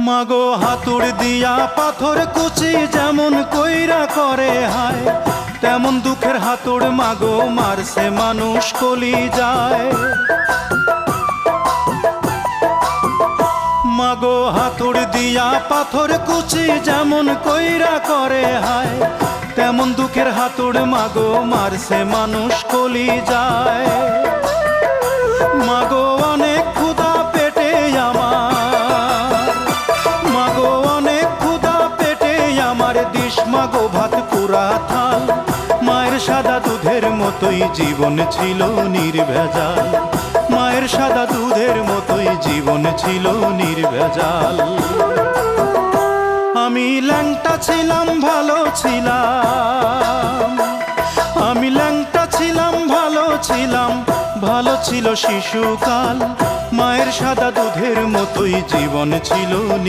মাগো হাতুড় দিয়া পাথর কুচি যেমন কইরা করে হায়, তেমন দুঃখের হাতুড় মাগো মারছে মানুষ কলি যায়। মাগো হাতুড় দিয়া পাথর কুচি যেমন কইরা করে হায়, তেমন দুঃখের হাতুড় মাগো মারছে মানুষ কলি যায়। মাগো অনেক ক্ষুধা পেটে আমার, মাগো অনেক ক্ষুধা পেটে আমার, দিস মাগো ভাত পুরা থাল। মায়ের সাদা দুধের মতোই জীবন ছিল নির্ভেজাল, মায়ের সাদা দুধের মতোই জীবন ছিল নির্ভেজাল। আমি ল্যাংটা ছিলাম ভালো ছিলাম, আমি ল্যাংটা ছিলাম ভালো ছিলাম, ভালো ছিল শিশুকাল। মায়ের সাদা দুধের মতোই জীবন ছিল।